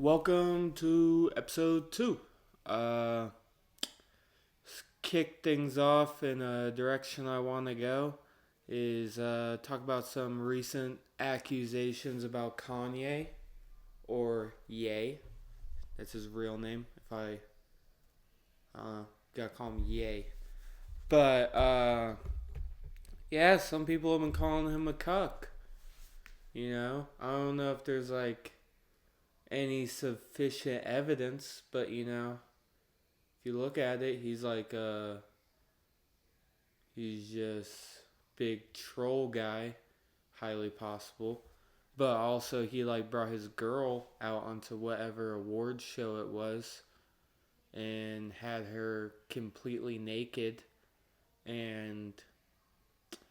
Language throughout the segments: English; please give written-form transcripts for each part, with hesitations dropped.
Welcome to episode 2. Uh, Kick things off in a direction I want to go is talk about some recent accusations about Kanye, or Ye. That's his real name. If I gotta call him Ye. But yeah, some people have been calling him a cuck. I don't know if there's like any sufficient evidence, but if you look at it, he's just big troll guy, highly possible. But also he like brought his girl out onto whatever award show it was and had her completely naked, and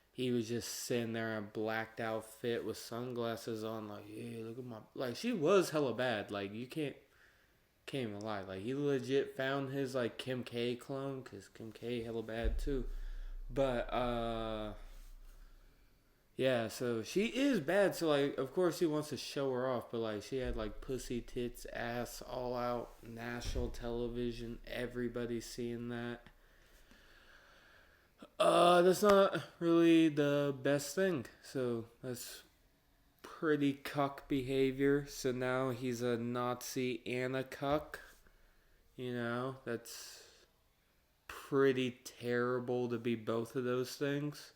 he was just sitting there in a blacked out fit with sunglasses on, like, yeah, look at my, like, she was hella bad. Like, you can't even lie. Like, he legit found his like Kim K clone, because Kim K hella bad too. But yeah, so she is bad. So like, of course he wants to show her off, but like, she had like pussy, tits, ass, all out, national television. Everybody seeing that. That's not really the best thing. So that's pretty cuck behavior. So now he's a Nazi and a cuck. That's pretty terrible to be both of those things,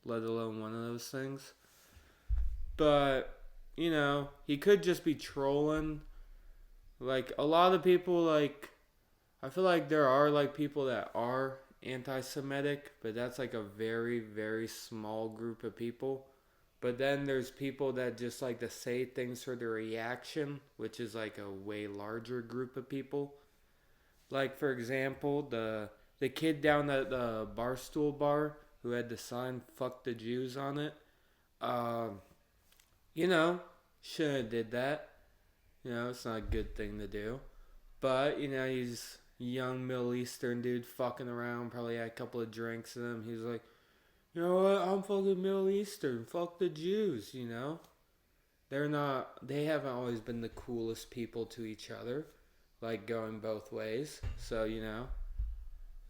let alone one of those things. But, he could just be trolling. Like, a lot of people, like, I feel like there are, like, people that are anti Semitic, but that's, like, a very, very small group of people. But then there's people that just like to say things for the reaction, which is, like, a way larger group of people. Like, for example, the kid down at the Barstool bar who had the sign "Fuck the Jews" on it. Um, you know, shouldn't have did that. It's not a good thing to do. But he's a young Middle Eastern dude fucking around. Probably had a couple of drinks in him. He's like, you know what? I'm fucking Middle Eastern. Fuck the Jews. They're not. They haven't always been the coolest people to each other. Like, going both ways. So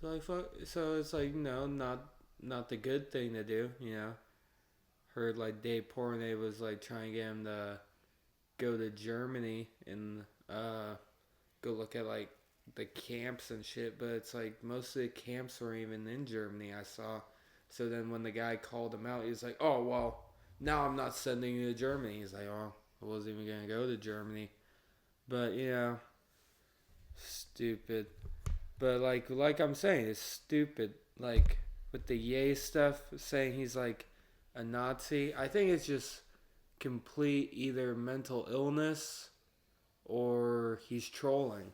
so it's like, not the good thing to do. Heard like Dave Portnoy was like trying to get him to go to Germany and go look at like the camps and shit, but it's like most of the camps weren't even in Germany, I saw. So then when the guy called him out, he was like, "Oh well, now I'm not sending you to Germany." He's like, "Oh, I wasn't even gonna go to Germany." But stupid. But like I'm saying, it's stupid. Like with the Ye stuff, saying he's like a Nazi. I think it's just complete either mental illness or he's trolling.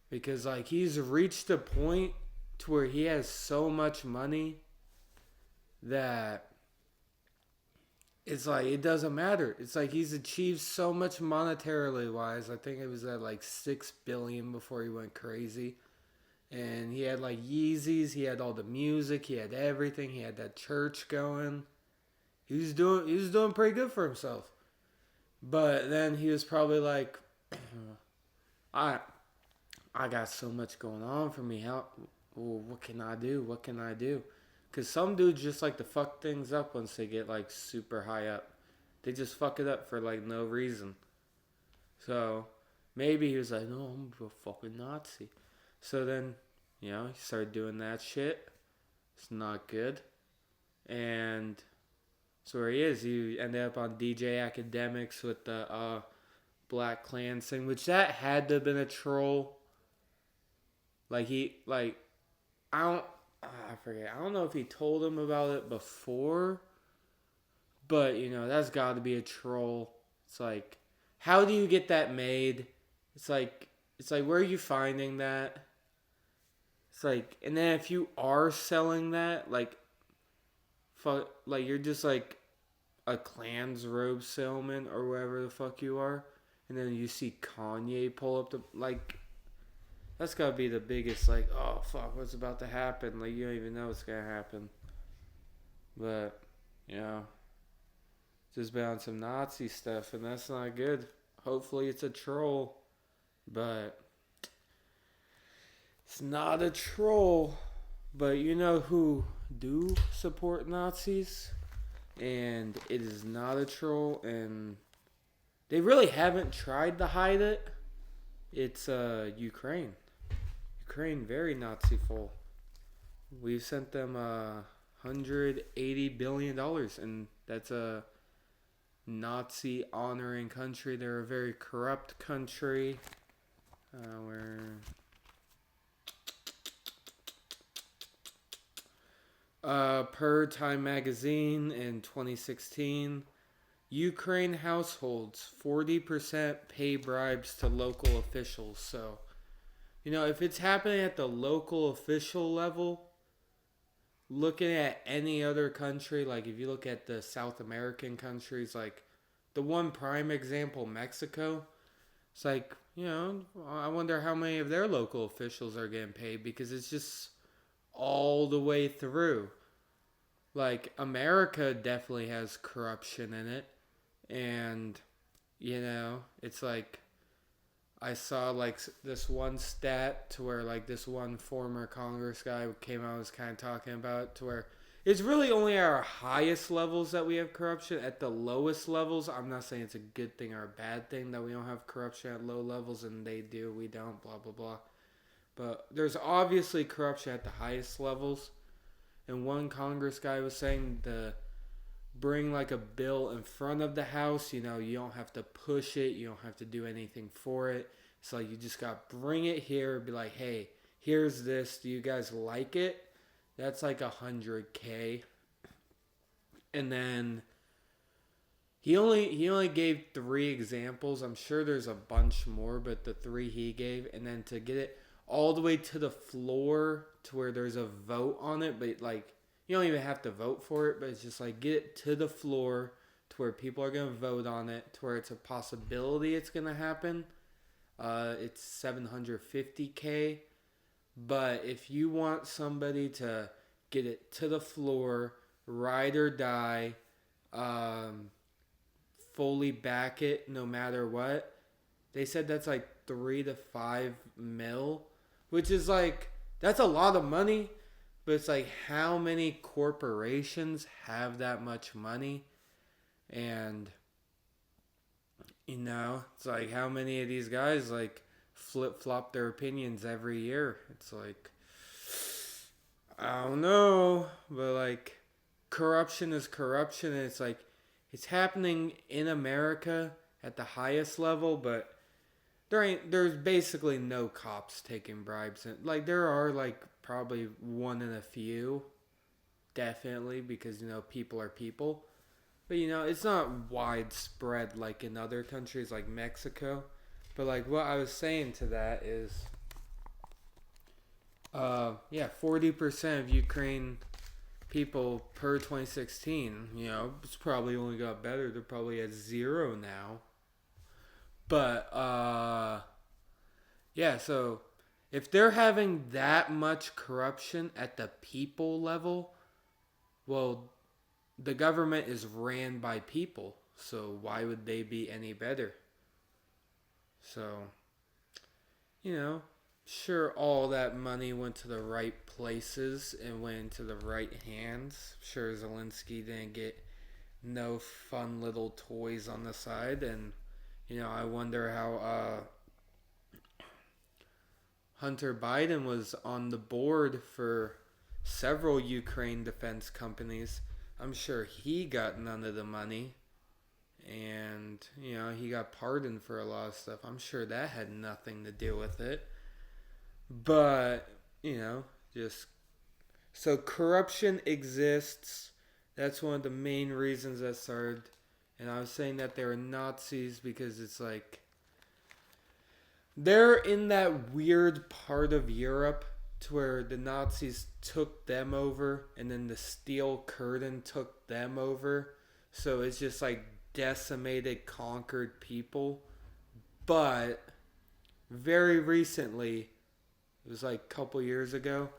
Because like he's reached a point to where he has so much money that it's like it doesn't matter. It's like he's achieved so much monetarily wise. I think it was at like 6 billion before he went crazy. And he had like Yeezys, he had all the music, he had everything, he had that church going. He was doing pretty good for himself. But then he was probably like, I I got so much going on for me. What can I do? What can I do? Because some dudes just like to fuck things up once they get like super high up. They just fuck it up for like no reason. So maybe he was like, no, I'm a fucking Nazi. So then, he started doing that shit. It's not good. And so where he is, he ended up on DJ Academics with the Black Klan thing, which that had to have been a troll. Like I don't I forget. I don't know if he told him about it before, but that's got to be a troll. It's like, how do you get that made? It's like where are you finding that? It's like, and then if you are selling that, like, fuck, like you're just like a Klan's robe salesman or whatever the fuck you are, and then you see Kanye pull up the like. That's gotta be the biggest, like, oh fuck, what's about to happen? Like, you don't even know what's gonna happen. But, you know, just been on some Nazi stuff, and that's not good. Hopefully it's a troll, but it's not a troll. But you know who do support Nazis? And it is not a troll, and they really haven't tried to hide it. It's Ukraine. Ukraine, very Nazi-ful. We've sent them $180 billion, and that's a Nazi honoring country. They're a very corrupt country. Where per Time Magazine in 2016, Ukraine households 40% pay bribes to local officials. So, if it's happening at the local official level, looking at any other country, like if you look at the South American countries, like the one prime example, Mexico, it's like, I wonder how many of their local officials are getting paid, because it's just all the way through. Like, America definitely has corruption in it. And, it's like, I saw like this one stat to where like this one former Congress guy came out and was kind of talking about, to where it's really only our highest levels that we have corruption. At the lowest levels, I'm not saying it's a good thing or a bad thing that we don't have corruption at low levels, and they do, we don't, blah blah blah. But there's obviously corruption at the highest levels. And one Congress guy was saying to bring like a bill in front of the House, you don't have to push it, you don't have to do anything for it. It's like you just got to bring it here, be like, hey, here's this, do you guys like it? That's like $100K. And then he only gave 3 examples. I'm sure there's a bunch more, but the 3 he gave, and then to get it all the way to the floor to where there's a vote on it, but like you don't even have to vote for it, but it's just like get it to the floor to where people are going to vote on it, to where it's a possibility it's going to happen. It's $750K. But if you want somebody to get it to the floor, ride or die, fully back it no matter what, they said that's like 3 to 5 mil, which is like, that's a lot of money. But it's like, how many corporations have that much money? And, it's like, how many of these guys, like, flip-flop their opinions every year? It's like, I don't know. But, like, corruption is corruption. And it's like, it's happening in America at the highest level, but there's basically no cops taking bribes. And, like, there are, like, probably one in a few, definitely, because people are people, but it's not widespread like in other countries like Mexico. But like what I was saying to that is 40% of Ukraine people per 2016, it's probably only got better, they're probably at 0 now, but so if they're having that much corruption at the people level, well, the government is ran by people, so why would they be any better? So, sure, all that money went to the right places and went into the right hands. Sure, Zelensky didn't get no fun little toys on the side, and, I wonder how, Hunter Biden was on the board for several Ukraine defense companies. I'm sure he got none of the money. And, he got pardoned for a lot of stuff. I'm sure that had nothing to do with it. But, just... So corruption exists. That's one of the main reasons that started. And I was saying that they were Nazis because it's like... They're in that weird part of Europe to where the Nazis took them over, and then the Steel Curtain took them over. So it's just like decimated, conquered people. But very recently, it was like a couple years ago,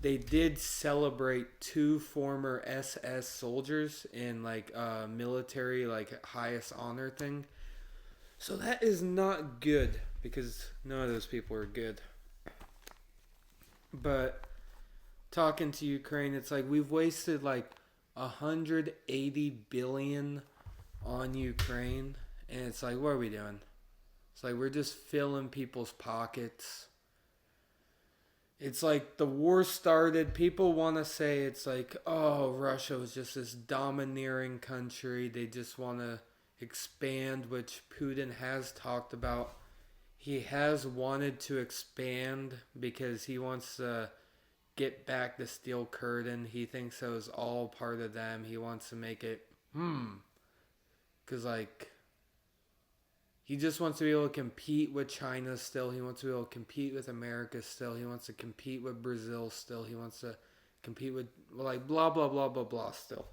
they did celebrate 2 former SS soldiers in like a military like highest honor thing. So that is not good because none of those people are good. But talking to Ukraine, it's like we've wasted like 180 billion on Ukraine, and it's like, what are we doing? It's like we're just filling people's pockets. It's like the war started. People want to say it's like, oh, Russia was just this domineering country. They just want to expand, which Putin has talked about. He has wanted to expand because he wants to get back the Steel Curtain. He thinks that was all part of them. He wants to make it, because like he just wants to be able to compete with China still. He wants to be able to compete with America still. He wants to compete with Brazil still. He wants to compete with, like, blah, blah, blah, blah, blah still.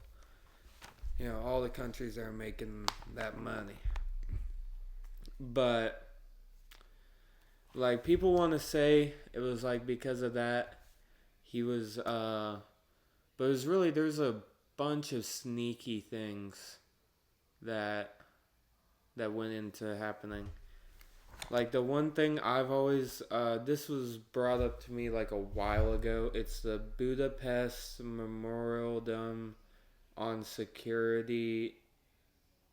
You know, all the countries that are making that money. But, like, people want to say it was, like, because of that. He was, but it was really, there's a bunch of sneaky things that went into happening. Like the one thing I've always, this was brought up to me like a while ago. It's the Budapest Memorandum on Security,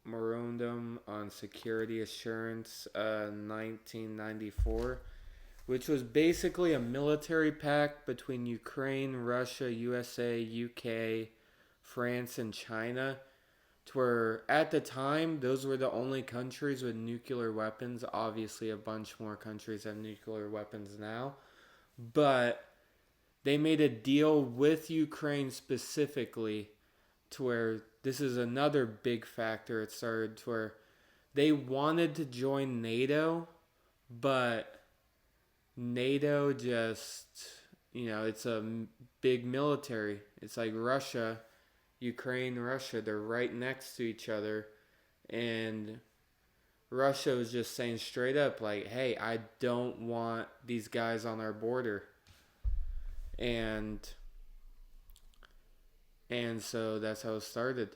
Memorandum on Security Assurance, 1994, which was basically a military pact between Ukraine, Russia, USA, UK, France, and China, to where at the time those were the only countries with nuclear weapons. Obviously a bunch more countries have nuclear weapons now, but they made a deal with Ukraine specifically, to where this is another big factor. It started to where they wanted to join NATO, but NATO just, it's a big military. It's like Russia, Ukraine, Russia, they're right next to each other. And Russia was just saying straight up, like, hey, I don't want these guys on our border. And so that's how it started.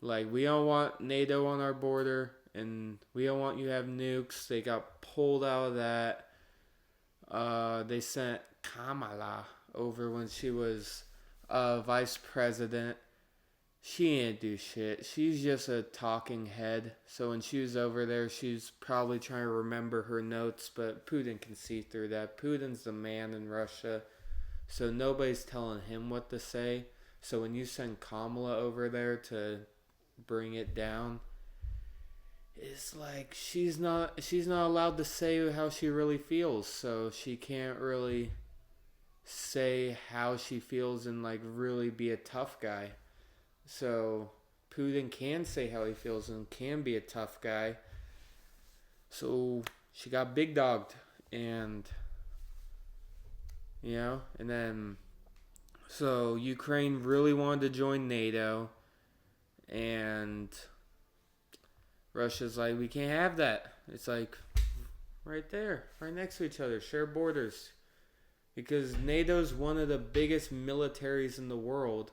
Like, we don't want NATO on our border, and we don't want you to have nukes. They got pulled out of that. They sent Kamala over when she was vice president. She didn't do shit. She's just a talking head. So when she was over there, she's probably trying to remember her notes, but Putin can see through that. Putin's the man in Russia, so nobody's telling him what to say. So when you send Kamala over there to bring it down, it's like she's not allowed to say how she really feels. So she can't really say how she feels and like really be a tough guy. So Putin can say how he feels and can be a tough guy. So she got big dogged, and and then so Ukraine really wanted to join NATO, and Russia's like, we can't have that. It's like right there, right next to each other, share borders. Because NATO's one of the biggest militaries in the world.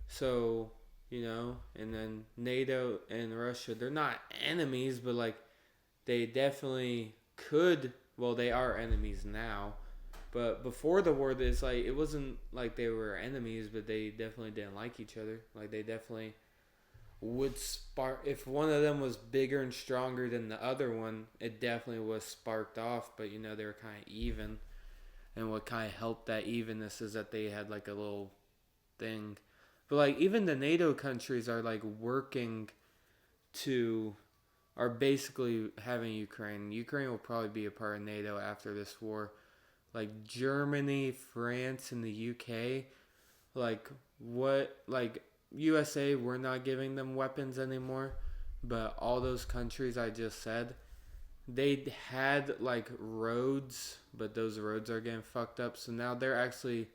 So, and then NATO and Russia, they're not enemies, but like they definitely could, well, they are enemies now. But before the war, it's like it wasn't like they were enemies, but they definitely didn't like each other. Like they definitely would spark, if one of them was bigger and stronger than the other one, it definitely was sparked off. But they were kind of even. And what kind of helped that evenness is that they had like a little thing. But like even the NATO countries are like are basically having Ukraine. Ukraine will probably be a part of NATO after this war. Like Germany, France, and the UK, like USA, we're not giving them weapons anymore. But all those countries I just said, they had like roads, but those roads are getting fucked up. So now they're actually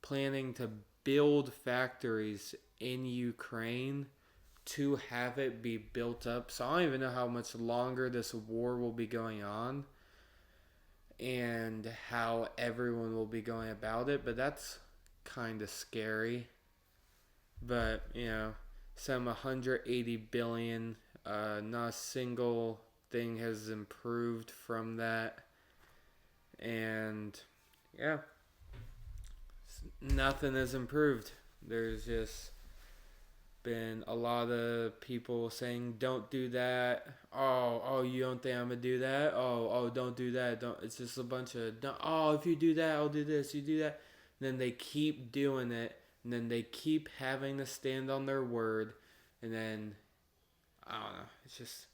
planning to build factories in Ukraine to have it be built up. So I don't even know how much longer this war will be going on and how everyone will be going about it. But that's kind of scary. But, some 180 billion, not a single nothing has improved from that. And yeah, nothing has improved. There's just been a lot of people saying, "Don't do that." Oh, you don't think I'm gonna do that? Oh, don't do that. Don't. It's just a bunch of, oh, if you do that, I'll do this. You do that, and then they keep doing it, and then they keep having to stand on their word, and then I don't know. It's just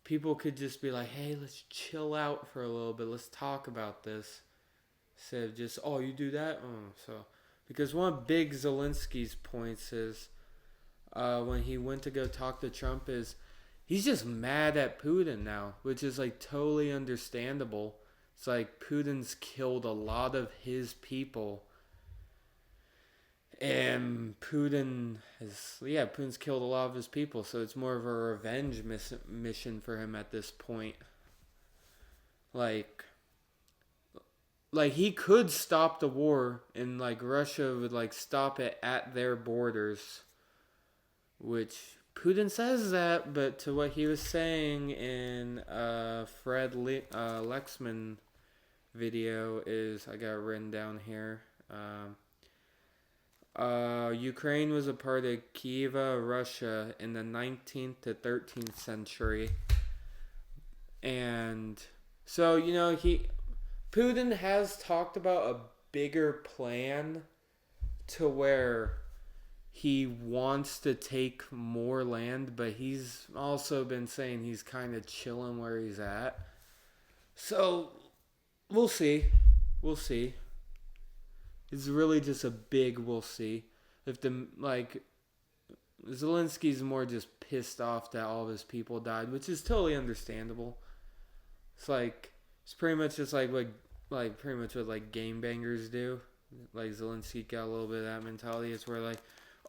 people could just be like, "Hey, let's chill out for a little bit. Let's talk about this." Instead of just, "Oh, you do that." Oh, so because one of Big Zelensky's points is when he went to go talk to Trump is he's just mad at Putin now, which is like totally understandable. It's like Putin's killed a lot of his people. And Putin's killed a lot of his people, so it's more of a revenge mission for him at this point. Like he could stop the war, and like Russia would like stop it at their borders, which Putin says that, but to what he was saying in Fred Lexman video is, I got it written down here. Ukraine was a part of Kiev, Russia in the 19th to 13th century. And so, Putin has talked about a bigger plan to where he wants to take more land, but he's also been saying he's kind of chilling where he's at. So, we'll see. We'll see. It's really just a big we'll see. If Zelensky's more just pissed off that all of his people died, which is totally understandable. It's pretty much just like pretty much what like game bangers do. Like Zelensky got a little bit of that mentality. It's where like,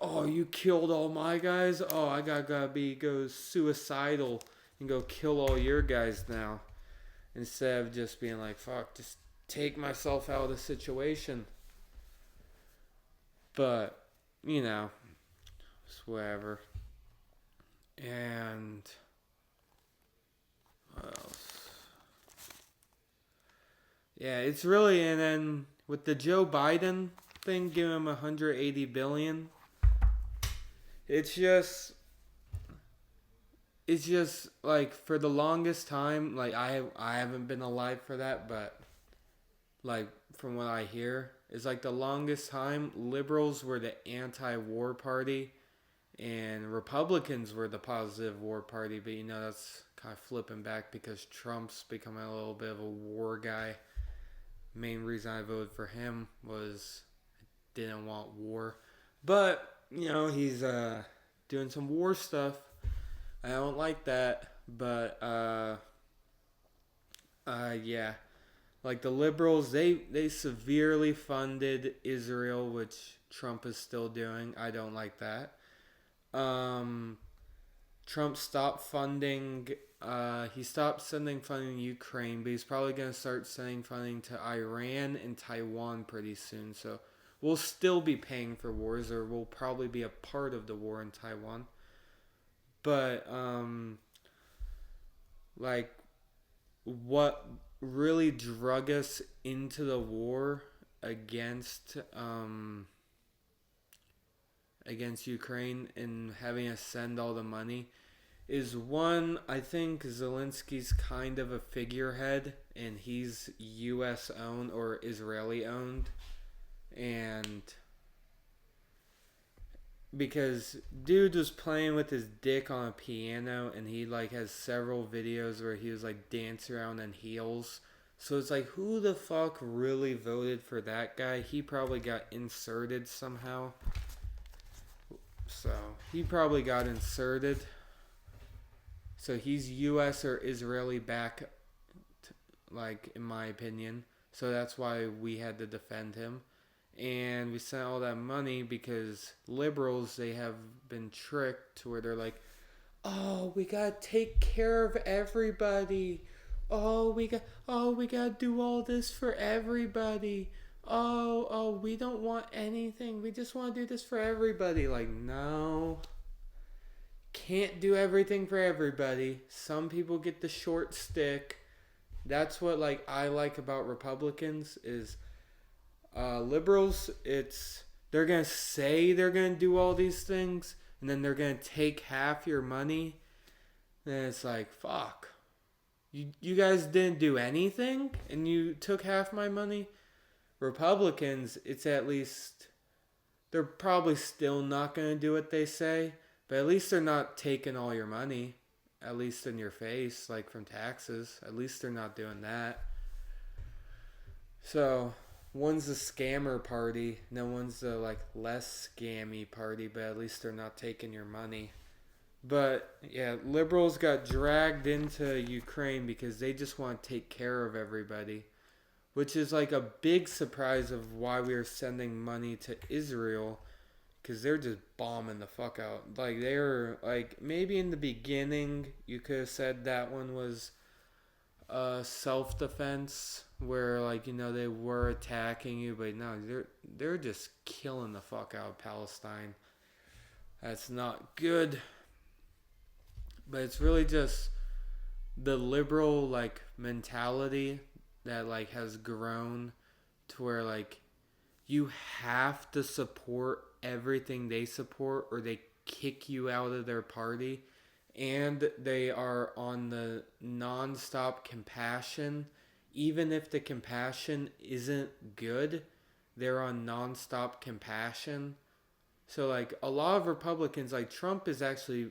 oh, you killed all my guys. Oh, I gotta go suicidal and go kill all your guys now, instead of just being like, fuck, just take myself out of the situation. But, it's whatever. And what else? Yeah, it's really, and then with the Joe Biden thing, giving him $180 billion, it's just like for the longest time, like I haven't been alive for that, but like from what I hear, it's like the longest time liberals were the anti-war party and Republicans were the positive war party, but that's kind of flipping back because Trump's becoming a little bit of a war guy. Main reason I voted for him was I didn't want war, but he's doing some war stuff. I don't like that, but yeah. Like the liberals, they severely funded Israel, which Trump is still doing. I don't like that. Trump stopped funding. He stopped sending funding to Ukraine, but he's probably going to start sending funding to Iran and Taiwan pretty soon. So we'll still be paying for wars, or we'll probably be a part of the war in Taiwan. But like what really drug us into the war against Ukraine and having us send all the money is one, I think Zelensky's kind of a figurehead and he's US owned or Israeli owned, and because dude was playing with his dick on a piano and he like has several videos where he was like dancing around in heels. So it's like, who the fuck really voted for that guy? He probably got inserted somehow. So he probably got inserted. So he's US or Israeli back, like in my opinion. So that's why we had to defend him. And we sent all that money because liberals, they have been tricked to where they're like, oh, we gotta take care of everybody. Oh, we gotta do all this for everybody. Oh, we don't want anything. We just want to do this for everybody. Like, no. can't do everything for everybody. Some people get the short stick. That's what like I like about Republicans is liberals. It's they're gonna say they're gonna do all these things, and then they're gonna take half your money. And it's like fuck. You guys didn't do anything, and you took half my money. Republicans, it's at least they're probably still not gonna do what they say, but at least they're not taking all your money. At least in your face, like from taxes. At least they're not doing that. So one's the scammer party, no one's the like less scammy party, but at least they're not taking your money. But yeah, liberals got dragged into Ukraine because they just want to take care of everybody, which is like a big surprise of why we are sending money to Israel because they're just bombing the fuck out. Like they're like maybe in the beginning you could have said that one was self defense where like they were attacking you, but no, they're just killing the fuck out of Palestine. That's not good. But it's really just the liberal like mentality that like has grown to where like you have to support everything they support or they kick you out of their party, and they are on the non-stop compassion even if the compassion isn't good. They're on non-stop compassion. So like a lot of Republicans, like Trump is actually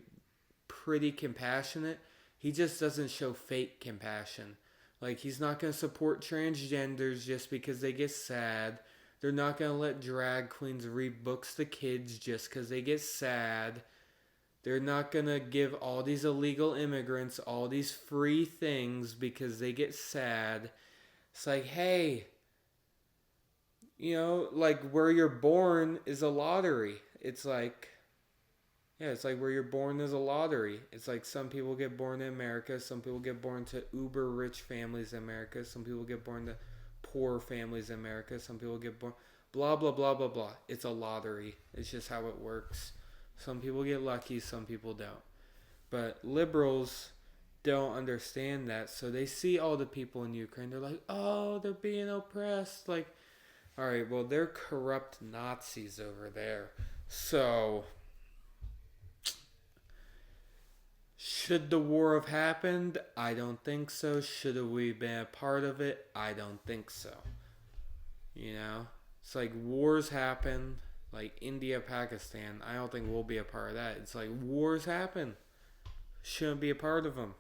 pretty compassionate. He just doesn't show fake compassion. Like he's not going to support transgenders just because they get sad. They're not going to let drag queens read books to kids just because they get sad. They're not going to give all these illegal immigrants all these free things because they get sad. It's like, hey, like where you're born is a lottery. It's like, yeah, it's like where you're born is a lottery. It's like some people get born in America, some people get born to uber rich families in America, some people get born to poor families in America, some people get born blah blah blah blah blah. It's a lottery. It's just how it works. Some people get lucky, some people don't. But liberals don't understand that, so they see all the people in Ukraine, they're like, "Oh, they're being oppressed." Like, all right, well, they're corrupt Nazis over there. So, should the war have happened? I don't think so. Should have we been a part of it? I don't think so. It's like wars happen, like India, Pakistan. I don't think we'll be a part of that. It's like wars happen. Shouldn't be a part of them.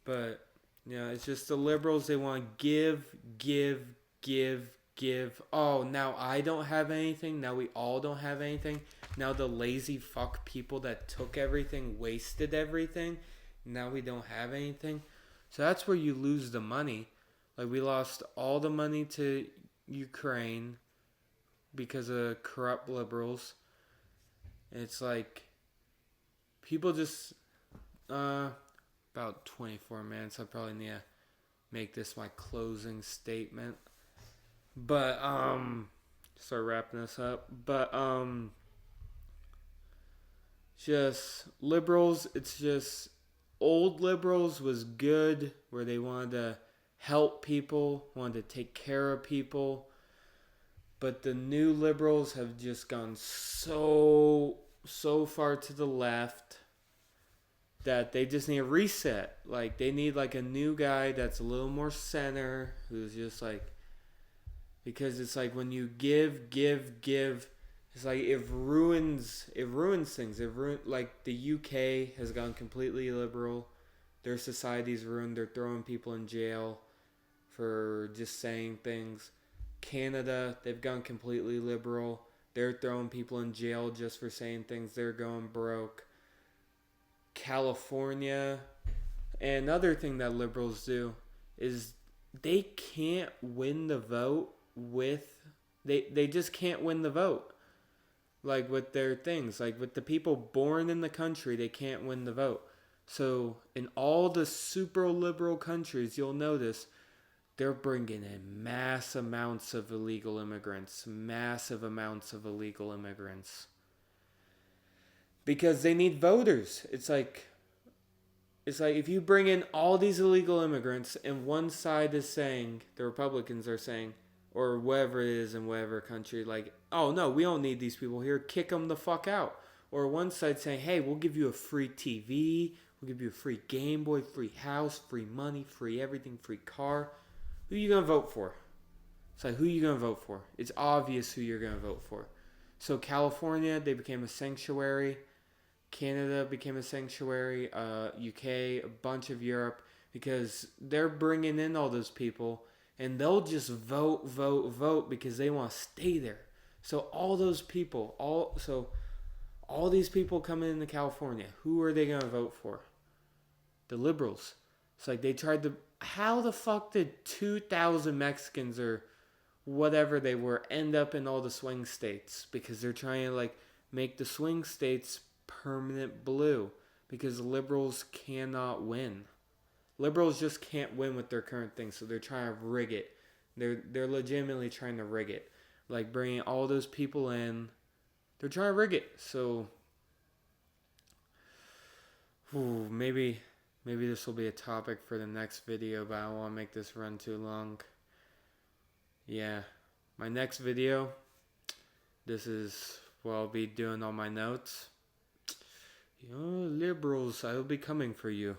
But, it's just the liberals. They want to give. Oh, now I don't have anything. Now we all don't have anything. Now the lazy fuck people that took everything wasted everything. Now we don't have anything. So that's where you lose the money. Like we lost all the money to Ukraine because of corrupt liberals. And it's like people just about 24 minutes. I probably need to make this my closing statement. But start wrapping this up. But just liberals, it's just old liberals was good where they wanted to help people, wanted to take care of people. But the new liberals have just gone so far to the left that they just need a reset. Like they need like a new guy that's a little more center, who's just like, because it's like when you give, it's like it ruins things. Like the UK has gone completely liberal. Their society's ruined. They're throwing people in jail for just saying things. Canada, they've gone completely liberal. They're throwing people in jail just for saying things. They're going broke. California, and another thing that liberals do is they can't win the vote with they just can't win the vote, like with their things, like with the people born in the country, they can't win the vote. So in all the super liberal countries, you'll notice they're bringing in massive amounts of illegal immigrants. because they need voters. It's like if you bring in all these illegal immigrants and one side is saying, the Republicans are saying, or whatever it is in whatever country, like, oh no, we don't need these people here, kick them the fuck out. Or one side saying, hey, we'll give you a free TV, we'll give you a free Game Boy, free house, free money, free everything, free car. Who are you going to vote for? It's like, who are you going to vote for? It's obvious who you're going to vote for. So California, they became a sanctuary. Canada became a sanctuary, UK, a bunch of Europe, because they're bringing in all those people and they'll just vote because they want to stay there. So all those people, all these people coming into California, who are they going to vote for? The liberals. It's like they tried to, how the fuck did 2,000 Mexicans or whatever they were end up in all the swing states? Because they're trying to like make the swing states permanent blue because liberals cannot win. Liberals just can't win with their current thing, so they're trying to rig it. They're legitimately trying to rig it, like bringing all those people in. They're trying to rig it. So, maybe this will be a topic for the next video, but I don't want to make this run too long. Yeah, my next video. This is what I'll be doing on my notes. Liberals, I will be coming for you.